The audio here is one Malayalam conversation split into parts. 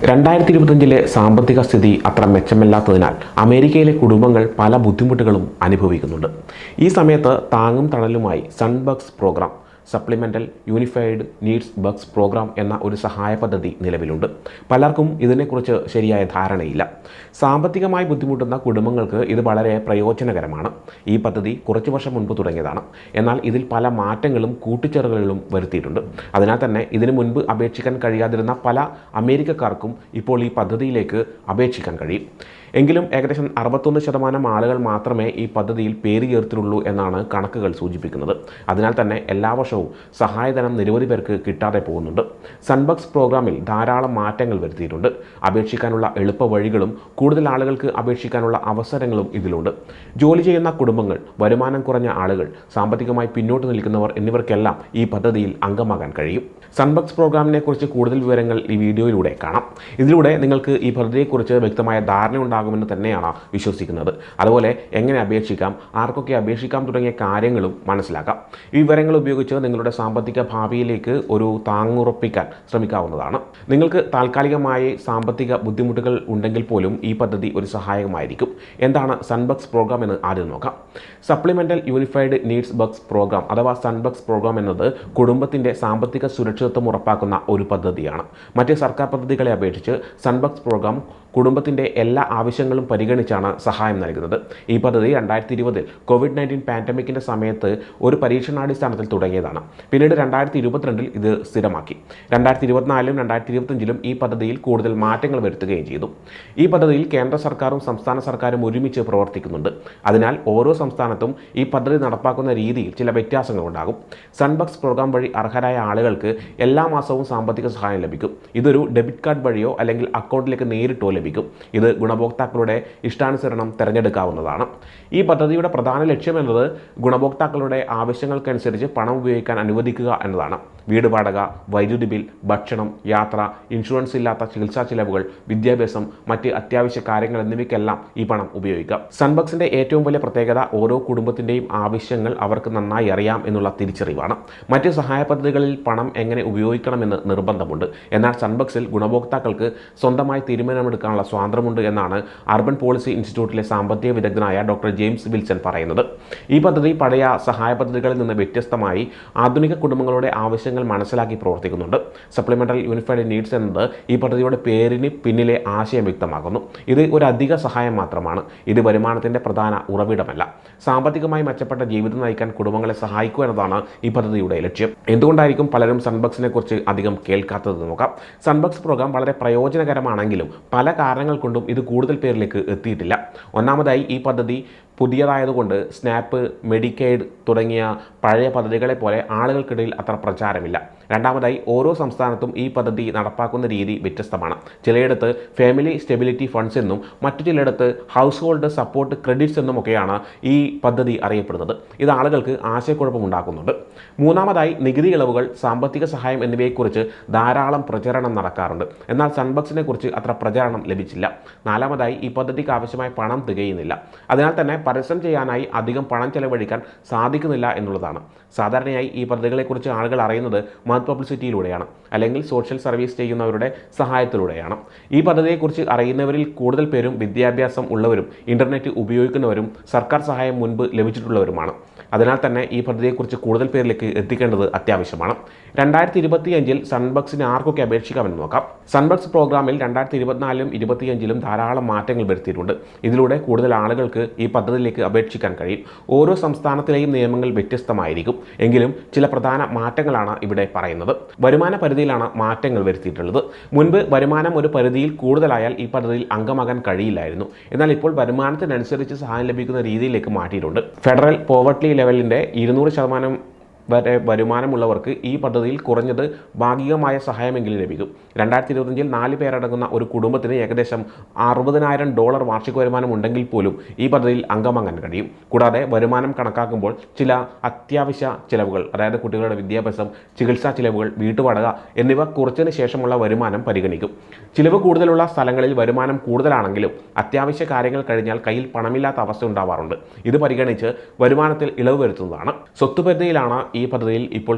2025 സാമ്പത്തിക സ്ഥിതി അത്ര മെച്ചമല്ലാത്തതിനാൽ അമേരിക്കയിലെ കുടുംബങ്ങൾ പല ബുദ്ധിമുട്ടുകളും അനുഭവിക്കുന്നുണ്ട്. ഈ സമയത്ത് താങ്ങും തണലുമായി SUN Bucks programme, supplemental unified needs bucks programme എന്ന ഒരു സഹായ പദ്ധതി നിലവിലുണ്ട്. പലർക്കും ഇതിനെക്കുറിച്ച് ശരിയായ ധാരണയില്ല. സാമ്പത്തികമായി ബുദ്ധിമുട്ടുന്ന കുടുംബങ്ങൾക്ക് ഇത് വളരെ പ്രയോജനകരമാണ്. ഈ പദ്ധതി കുറച്ചു വർഷം മുൻപ് തുടങ്ങിയതാണ്. എന്നാൽ ഇതിൽ പല മാറ്റങ്ങളും കൂട്ടിച്ചേർക്കലുകളും വരുത്തിയിട്ടുണ്ട്. അതിനാൽ തന്നെ ഇതിനു മുൻപ് അപേക്ഷിക്കാൻ കഴിയാതിരുന്ന പല അമേരിക്കക്കാർക്കും ഇപ്പോൾ ഈ പദ്ധതിയിലേക്ക് അപേക്ഷിക്കാൻ കഴിയും. എങ്കിലും ഏകദേശം 61% ആളുകൾ മാത്രമേ ഈ പദ്ധതിയിൽ പേര് ചേർത്തിട്ടുള്ളൂ എന്നാണ് കണക്കുകൾ സൂചിപ്പിക്കുന്നത്. അതിനാൽ തന്നെ എല്ലാ വർഷവും സഹായധനം നിരവധി പേർക്ക് കിട്ടാതെ പോകുന്നുണ്ട്. സൺബക്സ് പ്രോഗ്രാമിൽ ധാരാളം മാറ്റങ്ങൾ വരുത്തിയിട്ടുണ്ട്. അപേക്ഷിക്കാനുള്ള എളുപ്പ വഴികളും കൂടുതൽ ആളുകൾക്ക് അപേക്ഷിക്കാനുള്ള അവസരങ്ങളും ഇതിലുണ്ട്. ജോലി ചെയ്യുന്ന കുടുംബങ്ങൾ, വരുമാനം കുറഞ്ഞ ആളുകൾ, സാമ്പത്തികമായി പിന്നോട്ട് നിൽക്കുന്നവർ എന്നിവർക്കെല്ലാം ഈ പദ്ധതിയിൽ അംഗമാകാൻ കഴിയും. സൺബക്സ് പ്രോഗ്രാമിനെ കുറിച്ച് കൂടുതൽ വിവരങ്ങൾ ഈ വീഡിയോയിലൂടെ കാണാം. ഇതിലൂടെ നിങ്ങൾക്ക് ഈ പദ്ധതിയെക്കുറിച്ച് വ്യക്തമായ ധാരണ ഉണ്ടാകുമെന്ന് തന്നെയാണ് വിശ്വസിക്കുന്നത്. അതുപോലെ എങ്ങനെ അപേക്ഷിക്കാം, ആർക്കൊക്കെ അപേക്ഷിക്കാം തുടങ്ങിയ കാര്യങ്ങളും മനസ്സിലാക്കാം. ഈ വിവരങ്ങൾ ഉപയോഗിച്ച് നിങ്ങളുടെ സാമ്പത്തിക ഭാവിയിലേക്ക് ഒരു താങ്ങുറപ്പിക്കാൻ ശ്രമിക്കാവുന്നതാണ്. നിങ്ങൾക്ക് താൽക്കാലികമായി സാമ്പത്തിക ബുദ്ധിമുട്ടുകൾ ഉണ്ടെങ്കിൽ പോലും ഈ പദ്ധതി ഒരു സഹായകമായിരിക്കും. എന്താണ് സൺബക്സ് പ്രോഗ്രാം എന്ന് ആദ്യം നോക്കാം. Supplemental unified needs bucks program അഥവാ സൺബക്സ് പ്രോഗ്രാം എന്നത് കുടുംബത്തിൻ്റെ സാമ്പത്തിക സുരക്ഷിതത്വം ഉറപ്പാക്കുന്ന ഒരു പദ്ധതിയാണ്. മറ്റ് സർക്കാർ പദ്ധതികളെ അപേക്ഷിച്ച് സൺബക്സ് പ്രോഗ്രാം കുടുംബത്തിൻ്റെ എല്ലാ ആവശ്യങ്ങളും പരിഗണിച്ചാണ് സഹായം നൽകുന്നത്. ഈ പദ്ധതി 2020 COVID-19 പാൻഡമിക്കിൻ്റെ സമയത്ത് ഒരു പരീക്ഷണാടിസ്ഥാനത്തിൽ തുടങ്ങിയതാണ്. പിന്നീട് 2022 ഇത് സ്ഥിരമാക്കി. 2024 2025 ഈ പദ്ധതിയിൽ കൂടുതൽ മാറ്റങ്ങൾ വരുത്തുകയും ചെയ്തു. ഈ പദ്ധതിയിൽ കേന്ദ്ര സർക്കാരും സംസ്ഥാന സർക്കാരും ഒരുമിച്ച് പ്രവർത്തിക്കുന്നുണ്ട്. അതിനാൽ ഓരോ സംസ്ഥാനത്തും ഈ പദ്ധതി നടപ്പാക്കുന്ന രീതിയിൽ ചില വ്യത്യാസങ്ങളുണ്ടാകും. സൺബക്സ് പ്രോഗ്രാം വഴി അർഹരായ ആളുകൾക്ക് എല്ലാ മാസവും സാമ്പത്തിക സഹായം ലഭിക്കും. ഇതൊരു ഡെബിറ്റ് കാർഡ് വഴിയോ അല്ലെങ്കിൽ അക്കൗണ്ടിലേക്ക് നേരിട്ടോ ലഭിക്കും. ഇത് ഗുണഭോക്താക്കളുടെ ഇഷ്ടാനുസരണം തിരഞ്ഞെടുക്കാവുന്നതാണ്. ഈ പദ്ധതിയുടെ പ്രധാന ലക്ഷ്യം എന്നത് ഗുണഭോക്താക്കളുടെ ആവശ്യങ്ങൾക്കനുസരിച്ച് പണം ഉപയോഗിക്കാൻ അനുവദിക്കുക എന്നതാണ്. വീട് വാടക, വൈദ്യുതി ബിൽ, ഭക്ഷണം, യാത്ര, ഇൻഷുറൻസ് ഇല്ലാത്ത ചികിത്സാ ചിലവുകൾ, വിദ്യാഭ്യാസം, മറ്റ് അത്യാവശ്യ കാര്യങ്ങൾ എന്നിവയ്ക്കെല്ലാം ഈ പണം ഉപയോഗിക്കാം. സൺബക്സിന്റെ ഏറ്റവും വലിയ പ്രത്യേകത ഓരോ കുടുംബത്തിൻ്റെയും ആവശ്യങ്ങൾ അവർക്ക് നന്നായി അറിയാം എന്നുള്ള തിരിച്ചറിവാണ്. മറ്റ് സഹായ പദ്ധതികളിൽ പണം എങ്ങനെ ഉപയോഗിക്കണമെന്ന് നിർബന്ധമുണ്ട്. എന്നാൽ സൺബക്സിൽ ഗുണഭോക്താക്കൾക്ക് സ്വന്തമായി തീരുമാനമെടുക്കാനുള്ള സ്വാതന്ത്ര്യമുണ്ട് എന്നാണ് അർബൻ പോളിസി ഇൻസ്റ്റിറ്റ്യൂട്ടിലെ സാമ്പത്തിക വിദഗ്ധനായ ഡോക്ടർ ജെയിംസ് വിൽസൺ പറയുന്നത്. ഈ പദ്ധതി പഴയ സഹായ പദ്ധതികളിൽ നിന്ന് വ്യത്യസ്തമായി ആധുനിക കുടുംബങ്ങളുടെ ആവശ്യങ്ങൾ മനസ്സിലാക്കി പ്രവർത്തിക്കുന്നുണ്ട്. സപ്ലിമെൻ്റൽ യൂണിഫൈഡ് നീഡ്സ് എന്നത് ഈ പദ്ധതിയുടെ പേരിന് പിന്നിലെ ആശയം വ്യക്തമാക്കുന്നു. ഇത് ഒരു അധിക സഹായം മാത്രമാണ്. ഇത് വരുമാനത്തിൻ്റെ പ്രധാന ഉറവിടമല്ല. സാമ്പത്തികമായി മെച്ചപ്പെട്ട ജീവിതം നയിക്കാൻ കുടുംബങ്ങളെ സഹായിക്കുക എന്നതാണ് ഈ പദ്ധതിയുടെ ലക്ഷ്യം. എന്തുകൊണ്ടായിരിക്കും പലരും സൺബക്സിനെ കുറിച്ച് അധികം കേൾക്കാത്തത് നോക്കാം. സൺബക്സ് പ്രോഗ്രാം വളരെ പ്രയോജനകരമാണെങ്കിലും പല കാരണങ്ങൾ കൊണ്ടും ഇത് കൂടുതൽ പേരിലേക്ക് എത്തിയിട്ടില്ല. ഒന്നാമതായി ഈ പദ്ധതി പുതിയതായതുകൊണ്ട് സ്നാപ്പ്, മെഡിക്കെയ്ഡ് തുടങ്ങിയ പഴയ പദ്ധതികളെ പോലെ ആളുകൾക്കിടയിൽ അത്ര പ്രചാരമില്ല. രണ്ടാമതായി ഓരോ സംസ്ഥാനത്തും ഈ പദ്ധതി നടപ്പാക്കുന്ന രീതി വ്യത്യസ്തമാണ്. ചിലയിടത്ത് ഫാമിലി സ്റ്റെബിലിറ്റി ഫണ്ട്സ് എന്നും മറ്റു ചിലയിടത്ത് ഹൗസ് ഹോൾഡ് സപ്പോർട്ട് ക്രെഡിറ്റ്സ് എന്നുമൊക്കെയാണ് ഈ പദ്ധതി അറിയപ്പെടുന്നത്. ഇത് ആളുകൾക്ക് ആശയക്കുഴപ്പമുണ്ടാക്കുന്നുണ്ട്. മൂന്നാമതായി നികുതി ഇളവുകൾ, സാമ്പത്തിക സഹായം എന്നിവയെക്കുറിച്ച് ധാരാളം പ്രചരണം നടക്കാറുണ്ട്. എന്നാൽ സൺബക്സിനെ കുറിച്ച് അത്ര പ്രചാരണം ലഭിച്ചില്ല. നാലാമതായി ഈ പദ്ധതിക്ക് ആവശ്യമായ പണം തികയുന്നില്ല. അതിനാൽ തന്നെ പരസ്യം ചെയ്യാനായി അധികം പണം ചെലവഴിക്കാൻ സാധിക്കുന്നില്ല എന്നുള്ളതാണ്. സാധാരണയായി ഈ പദ്ധതികളെക്കുറിച്ച് ആളുകൾ അറിയുന്നത് മൗത്ത് പബ്ലിസിറ്റിയിലൂടെയാണ് അല്ലെങ്കിൽ സോഷ്യൽ സർവീസ് ചെയ്യുന്നവരുടെ സഹായത്തിലൂടെയാണ്. ഈ പദ്ധതിയെക്കുറിച്ച് അറിയുന്നവരിൽ കൂടുതൽ പേരും വിദ്യാഭ്യാസം ഉള്ളവരും ഇൻ്റർനെറ്റ് ഉപയോഗിക്കുന്നവരും സർക്കാർ സഹായം മുൻപ് ലഭിച്ചിട്ടുള്ളവരുമാണ്. അതിനാൽ തന്നെ ഈ പദ്ധതിയെക്കുറിച്ച് കൂടുതൽ പേരിലേക്ക് എത്തിക്കേണ്ടത് അത്യാവശ്യമാണ്. 2025 സൺബക്സിന് ആർക്കൊക്കെ അപേക്ഷിക്കാമെന്ന് നോക്കാം. സൺബക്സ് പ്രോഗ്രാമിൽ 2024 2025 ധാരാളം മാറ്റങ്ങൾ വരുത്തിയിട്ടുണ്ട്. ഇതിലൂടെ കൂടുതൽ ആളുകൾക്ക് ഈ പദ്ധതിയിലേക്ക് അപേക്ഷിക്കാൻ കഴിയും. ഓരോ സംസ്ഥാനത്തിലെയും നിയമങ്ങൾ വ്യത്യസ്തമായിരിക്കും. എങ്കിലും ചില പ്രധാന മാറ്റങ്ങളാണ് ഇവിടെ പറയുന്നത്. വരുമാന പരിധിയിലാണ് മാറ്റങ്ങൾ വരുത്തിയിട്ടുള്ളത്. മുൻപ് വരുമാനം ഒരു പരിധിയിൽ കൂടുതലായാൽ ഈ പദ്ധതിയിൽ അംഗമാകാൻ കഴിയില്ലായിരുന്നു. എന്നാൽ ഇപ്പോൾ വരുമാനത്തിനനുസരിച്ച് സഹായം ലഭിക്കുന്ന രീതിയിലേക്ക് മാറ്റിയിട്ടുണ്ട്. ഫെഡറൽ പോവർട്ടി ലെവലിൻ്റെ 200% വരെ വരുമാനമുള്ളവർക്ക് ഈ പദ്ധതിയിൽ കുറഞ്ഞത് ഭാഗികമായ സഹായമെങ്കിലും ലഭിക്കും. 2025 4 പേരടങ്ങുന്ന ഒരു കുടുംബത്തിന് ഏകദേശം $60,000 വാർഷിക വരുമാനം ഉണ്ടെങ്കിൽ പോലും ഈ പദ്ധതിയിൽ അംഗമാകാൻ കഴിയും. കൂടാതെ വരുമാനം കണക്കാക്കുമ്പോൾ ചില അത്യാവശ്യ ചിലവുകൾ, അതായത് കുട്ടികളുടെ വിദ്യാഭ്യാസം, ചികിത്സാ ചിലവുകൾ, വീട്ടുവാടക എന്നിവ കുറച്ചതിന് ശേഷമുള്ള വരുമാനം പരിഗണിക്കും. ചിലവ് കൂടുതലുള്ള സ്ഥലങ്ങളിൽ വരുമാനം കൂടുതലാണെങ്കിലും അത്യാവശ്യ കാര്യങ്ങൾ കഴിഞ്ഞാൽ കയ്യിൽ പണമില്ലാത്ത അവസ്ഥ ഉണ്ടാവാറുണ്ട്. ഇത് പരിഗണിച്ച് വരുമാനത്തിൽ ഇളവ് വരുത്തുന്നതാണ്. സ്വത്തുപരിധിയിലാണ് ഈ പദ്ധതിയിൽ ഇപ്പോൾ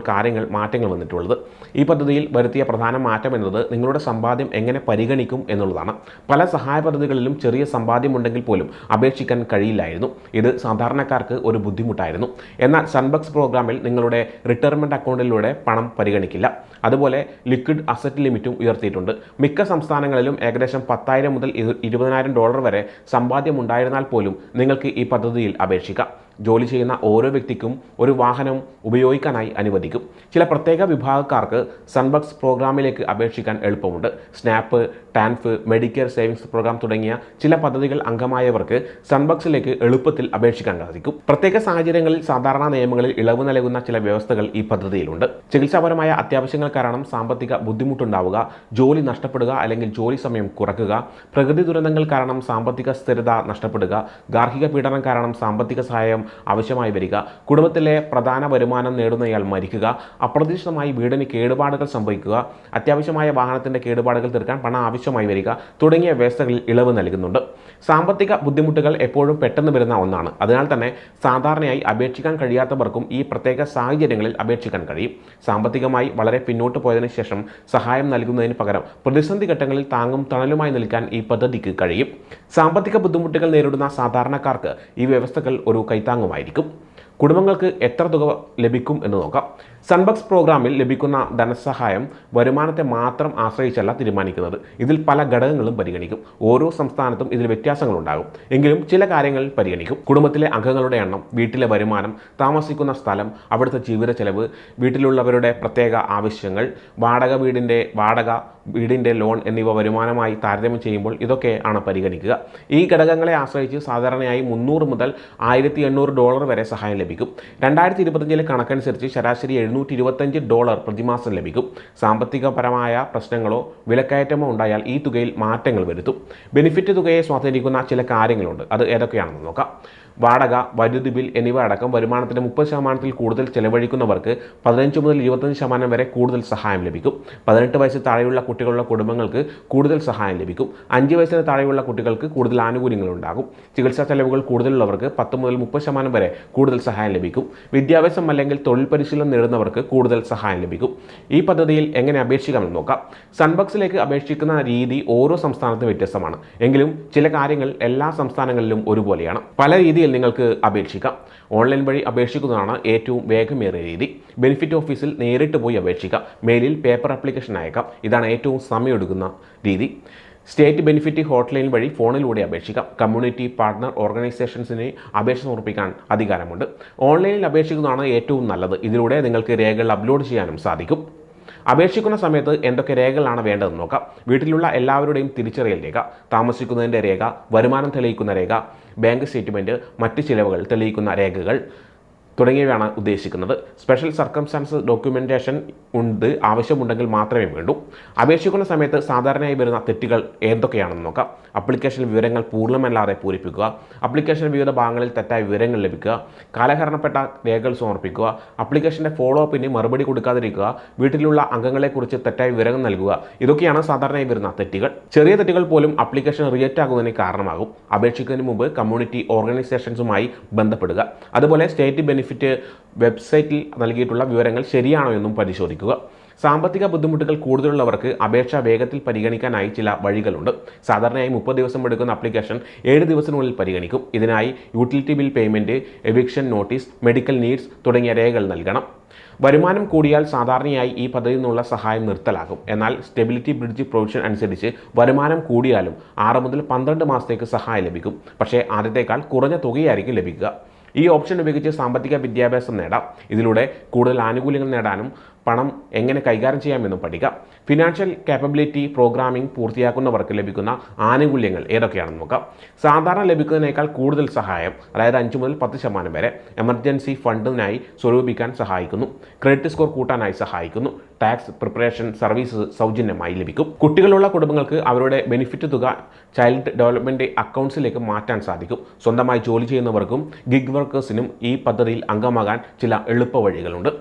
മാറ്റങ്ങൾ വന്നിട്ടുള്ളത്. ഈ പദ്ധതിയിൽ വരുത്തിയ പ്രധാന മാറ്റം എന്നത് നിങ്ങളുടെ സമ്പാദ്യം എങ്ങനെ പരിഗണിക്കും എന്നുള്ളതാണ്. പല സഹായ പദ്ധതികളിലും ചെറിയ സമ്പാദ്യമുണ്ടെങ്കിൽ പോലും അപേക്ഷിക്കാൻ കഴിയില്ലായിരുന്നു. ഇത് സാധാരണക്കാർക്ക് ഒരു ബുദ്ധിമുട്ടായിരുന്നു. എന്നാൽ സൺബക്സ് പ്രോഗ്രാമിൽ നിങ്ങളുടെ റിട്ടയർമെൻറ്റ് അക്കൗണ്ടിലൂടെ പണം പരിഗണിക്കില്ല. അതുപോലെ ലിക്വിഡ് അസറ്റ് ലിമിറ്റും ഉയർത്തിയിട്ടുണ്ട്. മിക്ക സംസ്ഥാനങ്ങളിലും ഏകദേശം $10,000 മുതൽ $20,000 വരെ സമ്പാദ്യം ഉണ്ടായിരുന്നാൽ പോലും നിങ്ങൾക്ക് ഈ പദ്ധതിയിൽ അപേക്ഷിക്കാം. ജോലി ചെയ്യുന്ന ഓരോ വ്യക്തിക്കും ഒരു വാഹനം ഉപയോഗിക്കാനായി അനുവദിക്കും. ചില പ്രത്യേക വിഭാഗക്കാർക്ക് സൺബക്സ് പ്രോഗ്രാമിലേക്ക് അപേക്ഷിക്കാൻ എളുപ്പമുണ്ട്. സ്നാപ്പ്, ടാൻഫ്, മെഡിക്കെയർ സേവിങ്സ് പ്രോഗ്രാം തുടങ്ങിയ ചില പദ്ധതികൾ അംഗമായവർക്ക് സൺബക്സിലേക്ക് എളുപ്പത്തിൽ അപേക്ഷിക്കാൻ സാധിക്കും. പ്രത്യേക സാഹചര്യങ്ങളിൽ സാധാരണ നിയമങ്ങളിൽ ഇളവ് നൽകുന്ന ചില വ്യവസ്ഥകൾ ഈ പദ്ധതിയിലുണ്ട്. ചികിത്സാപരമായ അത്യാവശ്യങ്ങൾ കാരണം സാമ്പത്തിക ബുദ്ധിമുട്ടുണ്ടാവുക, ജോലി നഷ്ടപ്പെടുക അല്ലെങ്കിൽ ജോലി സമയം കുറയ്ക്കുക, പ്രകൃതി ദുരന്തങ്ങൾ കാരണം സാമ്പത്തിക സ്ഥിരത നഷ്ടപ്പെടുക, ഗാർഹിക പീഡനം കാരണം സാമ്പത്തിക സഹായം ആവശ്യമായി വരിക, കുടുംബത്തിലെ പ്രധാന വരുമാനം നേടുന്നയാൾ മരിക്കുക, അപ്രതീക്ഷിതമായി വീടിന് കേടുപാടുകൾ സംഭവിക്കുക, അത്യാവശ്യമായ വാഹനത്തിന്റെ കേടുപാടുകൾ തീർക്കാൻ പണം ആവശ്യമായി വരിക തുടങ്ങിയ വ്യവസ്ഥകളിൽ ഇളവ് നൽകുന്നുണ്ട്. സാമ്പത്തിക ബുദ്ധിമുട്ടുകൾ എപ്പോഴും പെട്ടെന്ന് വരുന്ന ഒന്നാണ്. അതിനാൽ തന്നെ സാധാരണയായി അപേക്ഷിക്കാൻ കഴിയാത്തവർക്കും ഈ പ്രത്യേക സാഹചര്യങ്ങളിൽ അപേക്ഷിക്കാൻ കഴിയും. സാമ്പത്തികമായി വളരെ പിന്നോട്ട് പോയതിനു ശേഷം സഹായം നൽകുന്നതിന് പകരം പ്രതിസന്ധി ഘട്ടങ്ങളിൽ താങ്ങും തണലുമായി നിൽക്കാൻ ഈ പദ്ധതിക്ക് കഴിയും. സാമ്പത്തിക ബുദ്ധിമുട്ടുകൾ നേരിടുന്ന സാധാരണക്കാർക്ക് ഈ വ്യവസ്ഥകൾ ഒരു കൈത്താങ്ങുമായിരിക്കും. കുടുംബങ്ങൾക്ക് എത്ര തുക ലഭിക്കും എന്ന് നോക്കാം. സൺബക്സ് പ്രോഗ്രാമിൽ ലഭിക്കുന്ന ധനസഹായം വരുമാനത്തെ മാത്രം ആശ്രയിച്ചല്ല തീരുമാനിക്കുന്നത്. ഇതിൽ പല ഘടകങ്ങളും പരിഗണിക്കും. ഓരോ സംസ്ഥാനത്തും ഇതിൽ വ്യത്യാസങ്ങളുണ്ടാകും. എങ്കിലും ചില കാര്യങ്ങൾ പരിഗണിക്കും. കുടുംബത്തിലെ അംഗങ്ങളുടെ എണ്ണം, വീട്ടിലെ വരുമാനം, താമസിക്കുന്ന സ്ഥലം, അവിടുത്തെ ജീവിത ചെലവ്, വീട്ടിലുള്ളവരുടെ പ്രത്യേക ആവശ്യങ്ങൾ, വാടക വീടിൻ്റെ ലോൺ എന്നിവ വരുമാനമായി താരതമ്യം ചെയ്യുമ്പോൾ ഇതൊക്കെയാണ് പരിഗണിക്കുക. ഈ ഘടകങ്ങളെ ആശ്രയിച്ച് സാധാരണയായി $300 മുതൽ $1,800 വരെ സഹായം ലഭിക്കും. 2025 കണക്കനുസരിച്ച് ശരാശരി $725 പ്രതിമാസം ലഭിക്കും. സാമ്പത്തികപരമായ പ്രശ്നങ്ങളോ വിലക്കയറ്റമോ ഉണ്ടായാൽ ഈ തുകയിൽ മാറ്റങ്ങൾ വരുത്തും. ബെനിഫിറ്റ് തുകയെ സ്വാധീനിക്കുന്ന ചില കാര്യങ്ങളുണ്ട്. അത് ഏതൊക്കെയാണെന്ന് നോക്കാം. വാടക, വൈദ്യുതി ബിൽ എന്നിവ അടക്കം വരുമാനത്തിൻ്റെ 30% കൂടുതൽ ചെലവഴിക്കുന്നവർക്ക് 15 മുതൽ 25% വരെ കൂടുതൽ സഹായം ലഭിക്കും. 18 വയസ്സിൽ താഴെയുള്ള കുട്ടികളുള്ള കുടുംബങ്ങൾക്ക് കൂടുതൽ സഹായം ലഭിക്കും. 5 വയസ്സിന് താഴെയുള്ള കുട്ടികൾക്ക് കൂടുതൽ ആനുകൂല്യങ്ങൾ ഉണ്ടാകും. ചികിത്സാ ചെലവുകൾ കൂടുതലുള്ളവർക്ക് 10 മുതൽ 30% വരെ കൂടുതൽ സഹായം ലഭിക്കും. വിദ്യാഭ്യാസം അല്ലെങ്കിൽ തൊഴിൽ പരിശീലനം നേടുന്നവർക്ക് കൂടുതൽ സഹായം ലഭിക്കും. ഈ പദ്ധതിയിൽ എങ്ങനെ അപേക്ഷിക്കാമെന്ന് നോക്കാം. സൺബക്സിലേക്ക് അപേക്ഷിക്കുന്ന രീതി ഓരോ സംസ്ഥാനത്തും വ്യത്യസ്തമാണ്. എങ്കിലും ചില കാര്യങ്ങൾ എല്ലാ സംസ്ഥാനങ്ങളിലും ഒരുപോലെയാണ്. പല രീതിയിൽ നിങ്ങൾക്ക് അപേക്ഷിക്കാം. ഓൺലൈൻ വഴി അപേക്ഷിക്കുന്നതാണ് ഏറ്റവും വേഗമേറിയ രീതി. ബെനിഫിറ്റ് ഓഫീസിൽ നേരിട്ട് പോയി അപേക്ഷിക്കാം. മെയിലിൽ പേപ്പർ ആപ്ലിക്കേഷൻ അയക്കാം. ഇതാണ് ഏറ്റവും സമയമെടുക്കുന്ന രീതി. സ്റ്റേറ്റ് ബെനിഫിറ്റ് ഹോട്ട്ലൈൻ വഴി ഫോണിലൂടെ അപേക്ഷിക്കാം. കമ്മ്യൂണിറ്റി പാർട്ണർ ഓർഗനൈസേഷൻസിന് അപേക്ഷ സമർപ്പിക്കാൻ അധികാരമുണ്ട്. ഓൺലൈനിൽ അപേക്ഷിക്കുന്നതാണ് ഏറ്റവും നല്ലത്. ഇതിലൂടെ നിങ്ങൾക്ക് രേഖകൾ അപ്ലോഡ് ചെയ്യാനും സാധിക്കും. അപേക്ഷിക്കുന്ന സമയത്ത് എന്തൊക്കെ രേഖകളാണ് വേണ്ടതെന്ന് നോക്കാം. വീട്ടിലുള്ള എല്ലാവരുടെയും തിരിച്ചറിയൽ രേഖ, താമസിക്കുന്നതിൻ്റെ രേഖ, വരുമാനം തെളിയിക്കുന്ന രേഖ, ബാങ്ക് സ്റ്റേറ്റ്മെൻറ്റ്, മറ്റ് ചിലവുകൾ തെളിയിക്കുന്ന രേഖകൾ തുടങ്ങിയവയാണ് ഉദ്ദേശിക്കുന്നത്. സ്പെഷ്യൽ സർക്കംസ്റ്റാൻസസ് ഡോക്യുമെൻറ്റേഷൻ ആവശ്യമുണ്ടെങ്കിൽ മാത്രമേ വേണ്ടൂ. അപേക്ഷിക്കുന്ന സമയത്ത് സാധാരണയായി വരുന്ന തെറ്റുകൾ ഏതൊക്കെയാണെന്ന് നോക്കാം. അപ്ലിക്കേഷൻ വിവരങ്ങൾ പൂർണ്ണമല്ലാതെ പൂരിപ്പിക്കുക, അപ്ലിക്കേഷൻ വിവിധ ഭാഗങ്ങളിൽ തെറ്റായ വിവരങ്ങൾ ലഭിക്കുക, കാലഹരണപ്പെട്ട രേഖകൾ സമർപ്പിക്കുക, അപ്ലിക്കേഷൻ്റെ ഫോളോ അപ്പിന് മറുപടി കൊടുക്കാതിരിക്കുക, വീട്ടിലുള്ള അംഗങ്ങളെക്കുറിച്ച് തെറ്റായ വിവരങ്ങൾ നൽകുക. ഇതൊക്കെയാണ് സാധാരണയായി വരുന്ന തെറ്റുകൾ. ചെറിയ തെറ്റുകൾ പോലും അപ്ലിക്കേഷൻ റിജക്റ്റ് ആകുന്നതിന് കാരണമാകും. അപേക്ഷിക്കുന്നതിന് മുമ്പ് കമ്മ്യൂണിറ്റി ഓർഗനൈസേഷൻസുമായി ബന്ധപ്പെടുക. അതുപോലെ സ്റ്റേറ്റ് ബെനിഫിറ്റ് വെബ്സൈറ്റിൽ നൽകിയിട്ടുള്ള വിവരങ്ങൾ ശരിയാണോ എന്നും പരിശോധിക്കുക. സാമ്പത്തിക ബുദ്ധിമുട്ടുകൾ കൂടുതലുള്ളവർക്ക് അപേക്ഷ വേഗത്തിൽ പരിഗണിക്കാനായി ചില വഴികളുണ്ട്. സാധാരണയായി 30 ദിവസം എടുക്കുന്ന അപ്ലിക്കേഷൻ 7 ദിവസത്തിനുള്ളിൽ പരിഗണിക്കും. ഇതിനായി utility bill payment, eviction notice, medical needs തുടങ്ങിയ രേഖകൾ നൽകണം. വരുമാനം കൂടിയാൽ സാധാരണയായി ഈ പദ്ധതിയിൽ നിന്നുള്ള സഹായം നിർത്തലാകും. എന്നാൽ സ്റ്റെബിലിറ്റി ബ്രിഡ്ജ് പ്രൊവിഷൻ അനുസരിച്ച് വരുമാനം കൂടിയാലും 6 മുതൽ 12 മാസത്തേക്ക് സഹായം ലഭിക്കും. പക്ഷേ ആദ്യത്തേക്കാൾ കുറഞ്ഞ തുകയായിരിക്കും ലഭിക്കുക. ഈ ഓപ്ഷൻ ഉപയോഗിച്ച് സാമ്പത്തിക വിദ്യാഭ്യാസം നേടാം. ഇതിലൂടെ കൂടുതൽ ആനുകൂല്യങ്ങൾ നേടാനും പണം എങ്ങനെ കൈകാര്യം ചെയ്യാമെന്നും പഠിക്കാം. ഫിനാൻഷ്യൽ കാപ്പബിലിറ്റി പ്രോഗ്രാമിംഗ് പൂർത്തിയാക്കുന്നവർക്ക് ലഭിക്കുന്ന ആനുകൂല്യങ്ങൾ ഏതൊക്കെയാണെന്ന് നോക്കാം. സാധാരണ ലഭിക്കുന്നതിനേക്കാൾ കൂടുതൽ സഹായം, അതായത് 5 മുതൽ 10% വരെ. എമർജൻസി ഫണ്ടിനായി സ്വരൂപിക്കാൻ സഹായിക്കുന്നു. ക്രെഡിറ്റ് സ്കോർ കൂട്ടാനായി സഹായിക്കുന്നു. ടാക്സ് പ്രിപ്പറേഷൻ സർവീസ് സൗജന്യമായി ലഭിക്കും. കുട്ടികളുള്ള കുടുംബങ്ങൾക്ക് അവരുടെ ബെനിഫിറ്റ് തുക ചൈൽഡ് ഡെവലപ്മെൻറ്റ് അക്കൗണ്ട്സിലേക്ക് മാറ്റാൻ സാധിക്കും. സ്വന്തമായി ജോലി ചെയ്യുന്നവർക്കും ഗിഗ് വർക്കേഴ്സിനും ഈ പദ്ധതിയിൽ അംഗമാകാൻ ചില എളുപ്പ വഴികളുണ്ട്.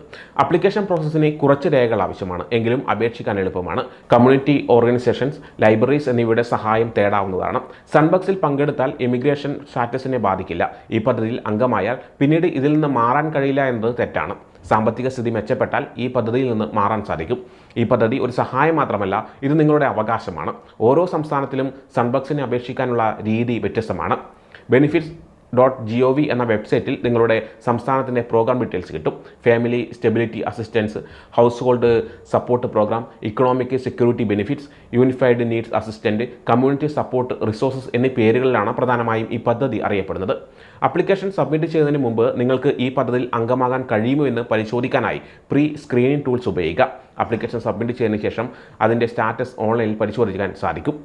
അപ്ലിക്കേഷൻ പ്രോസസ്സിന് കുറച്ച് രേഖകൾ ആവശ്യമാണ്, എങ്കിലും അപേക്ഷിക്കാൻ എളുപ്പമാണ്. കമ്മ്യൂണിറ്റി ഓർഗനൈസേഷൻസ്, ലൈബ്രറീസ് എന്നിവയുടെ സഹായം തേടാവുന്നതാണ്. സൺബക്സിൽ പങ്കെടുത്താൽ ഇമിഗ്രേഷൻ സ്റ്റാറ്റസിനെ ബാധിക്കില്ല. ഈ പദ്ധതിയിൽ അംഗമായാൽ പിന്നീട് ഇതിൽ നിന്ന് മാറാൻ കഴിയില്ല എന്നത് തെറ്റാണ്. സാമ്പത്തിക സ്ഥിതി മെച്ചപ്പെട്ടാൽ ഈ പദ്ധതിയിൽ നിന്ന് മാറാൻ സാധിക്കും. ഈ പദ്ധതി ഒരു സഹായം മാത്രമല്ല, ഇത് നിങ്ങളുടെ അവകാശമാണ്. ഓരോ സംസ്ഥാനത്തിലും സൺബക്സിനെ അപേക്ഷിക്കാനുള്ള രീതി വ്യത്യസ്തമാണ്. benefits.gov എന്ന വെബ്സൈറ്റിൽ നിങ്ങളുടെ സംസ്ഥാനത്തിൻ്റെ പ്രോഗ്രാം ഡീറ്റെയിൽസ് കിട്ടും. Family stability assistance, household support program, economic security benefits, unified needs assistant, community support resources എന്നീ പേരുകളിലാണ് പ്രധാനമായും ഈ പദ്ധതി അറിയപ്പെടുന്നത്. ആപ്ലിക്കേഷൻ സബ്മിറ്റ് ചെയ്യുന്നതിന് മുമ്പ് നിങ്ങൾക്ക് ഈ പദ്ധതിയിൽ അംഗമാകാൻ കഴിയുമോ എന്ന് പരിശോധിക്കാനായി പ്രീ സ്ക്രീനിംഗ് ടൂൾസ് ഉപയോഗിക്കുക. ആപ്ലിക്കേഷൻ സബ്മിറ്റ് ചെയ്തതിന് ശേഷം അതിൻ്റെ സ്റ്റാറ്റസ് ഓൺലൈനിൽ പരിശോധിക്കാൻ സാധിക്കും.